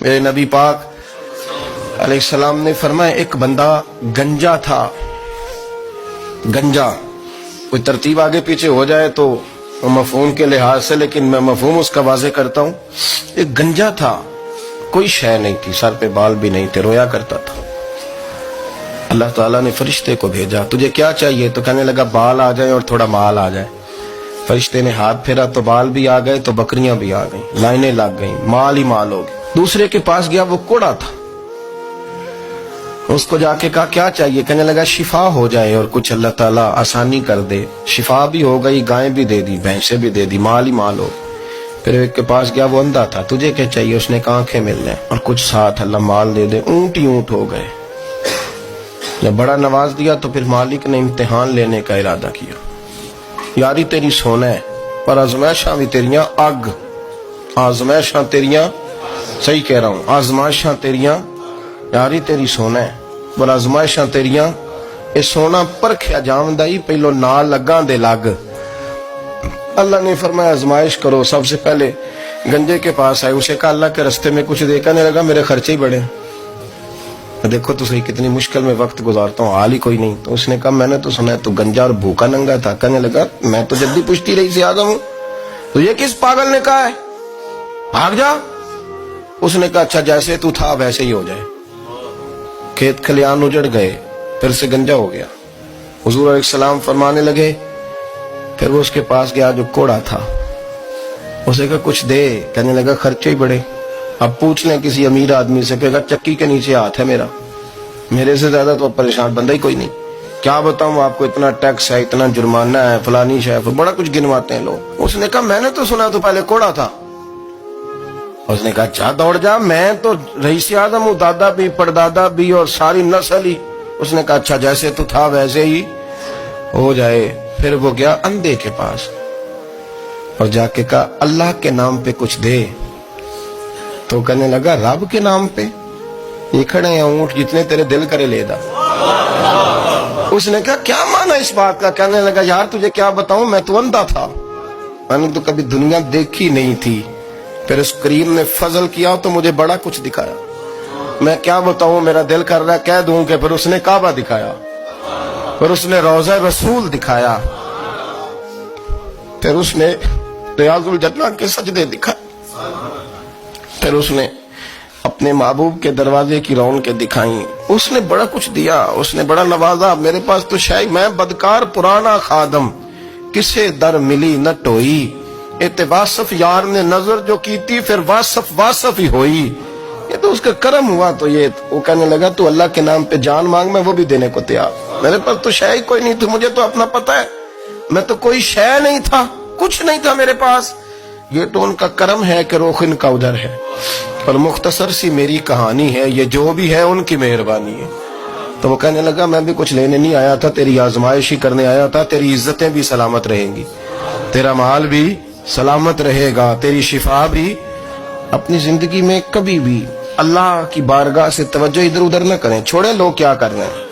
میرے نبی پاک علیہ السلام نے فرمایا ایک بندہ گنجا تھا. گنجا کوئی ترتیب آگے پیچھے ہو جائے تو مفہوم کے لحاظ سے، لیکن میں مفہوم اس کا واضح کرتا ہوں. ایک گنجا تھا، کوئی شے نہیں تھی، سر پہ بال بھی نہیں تھے، رویا کرتا تھا. اللہ تعالیٰ نے فرشتے کو بھیجا، تجھے کیا چاہیے؟ تو کہنے لگا بال آ جائیں اور تھوڑا مال آ جائے. فرشتے نے ہاتھ پھیرا تو بال بھی آ گئے تو بکریاں بھی آ گئیں، لائنیں لگ گئیں، مال ہی مال ہو گئے. دوسرے کے پاس گیا، وہ کوڑا تھا. اس کو جا کے کہا کیا چاہیے؟ کہنے لگا شفا ہو جائے اور کچھ اللہ تعالیٰ آسانی کر دے. شفا بھی ہو گئی، گائیں بھی دے دی، بھینسیں بھی دے دی، مال ہی مال ہو. پھر ایک کے پاس گیا، وہ اندھا تھا، تجھے کیا چاہیے؟ اس نے کہا آنکھیں مل جائیں اور کچھ ساتھ اللہ مال دے دے. اونٹ ہی اونٹ ہو گئے. جب بڑا نواز دیا تو پھر مالک نے امتحان لینے کا ارادہ کیا. یاری تیری سونا ہے پر آزمائشاں بھی تیریاں اگ. آزمائشاں تیریاں، صحیح کہہ رہا ہوں، آزمائشاں تیریاں، یاری تیری سونا ہے پر آزمائشاں تیریاں. اے سونا پرکھیا جاوندا ہی پہلو نال لگاں دے لگ. اللہ نے فرمایا آزمائش کرو. سب سے پہلے گنجے کے پاس آئے، اسے کہا اللہ کے رستے میں کچھ دے. کہنے لگا میرے خرچے ہی بڑے. دیکھو تو صحیح کتنی مشکل میں وقت گزارتا ہوں، حال ہی کوئی نہیں. تو اس نے کہا میں نے تو سنا ہے تو گنجا اور بھوکا ننگا تھا. کہنے لگا میں تو جلدی پشتی رہی سے آ گیا ہوں. تو یہ کس پاگل نے کہا ہے بھاگ جا؟ اس نے کہا اچھا جیسے تو تھا ویسے ہی ہو جائے. کھیت کھلیان اجڑ گئے، پھر سے گنجا ہو گیا. حضور علیہ السلام فرمانے لگے. پھر وہ اس کے پاس گیا جو کوڑا تھا، اسے کہا کچھ دے. کہنے لگا خرچے ہی بڑے. اب پوچھ لیں کسی امیر آدمی سے، کہے گا چکی کے نیچے ہاتھ ہے میرا، میرے سے زیادہ تو پریشان بندہ ہی کوئی نہیں. کیا بتاؤں آپ کو، اتنا ٹیکس ہے، اتنا جرمانہ ہے، فلانی شے، بڑا کچھ گنواتے ہیں لوگ. اس نے کہا میں نے تو سنا تو پہلے کوڑا تھا. اس نے کہا اچھا دوڑ جا، میں تو رئیس اعظم ہوں، دادا بھی پردادا بھی اور ساری نسل ہی. اس نے کہا اچھا جیسے تو تھا ویسے ہی ہو جائے. پھر وہ گیا اندھے کے پاس اور جا کے کہا اللہ کے نام پہ کچھ دے. تو کہنے لگا رب کے نام پہ؟ یہ کھڑے ہیں اونٹ، جتنے تیرے دل کرے لے دا. اس نے کہا کیا معنی اس بات کا؟ کہنے لگا یار تجھے کیا بتاؤں، میں تو اندھا تھا، میں نے تو کبھی دنیا دیکھی نہیں تھی. پھر اس کریم نے فضل کیا تو مجھے بڑا کچھ دکھایا. میں کیا بتاؤں، میرا دل کر رہا ہے کہہ دوں کہ پھر اس نے کعبہ دکھایا، پھر اس نے روضہ رسول دکھایا، پھر اس نے ریاض الجنہ کے سجدے دکھائے، پھر اس نے اپنے محبوب کے دروازے کی رونقیں دکھائیں. اس نے بڑا کچھ دیا، اس نے بڑا نوازا. میرے پاس تو شاید میں بدکار پرانا خادم، کسے در ملی نہ ٹوئی. واصف یار نے نظر جو کی تھی پھر واصف ہی ہوئی. یہ تو اس کا کرم ہوا. تو یہ وہ کہنے لگا تو اللہ کے نام پہ جان مانگ، میں وہ بھی دینے کو تیار. میرے پاس تو شے کوئی نہیں تھی، مجھے تو اپنا پتہ ہے، میں تو کوئی شے نہیں تھا، کچھ نہیں تھا میرے پاس. یہ تو ان کا کرم ہے کہ روخ ان کا ادھر ہے. اور مختصر سی میری کہانی ہے، یہ جو بھی ہے ان کی مہربانی ہے. تو وہ کہنے لگا میں بھی کچھ لینے نہیں آیا تھا، تیری آزمائش ہی کرنے آیا تھا. تیری عزتیں بھی سلامت رہیں گی، تیرا مال بھی سلامت رہے گا، تیری شفا بھی. اپنی زندگی میں کبھی بھی اللہ کی بارگاہ سے توجہ ادھر ادھر نہ کریں، چھوڑیں لوگ کیا کر رہے ہیں.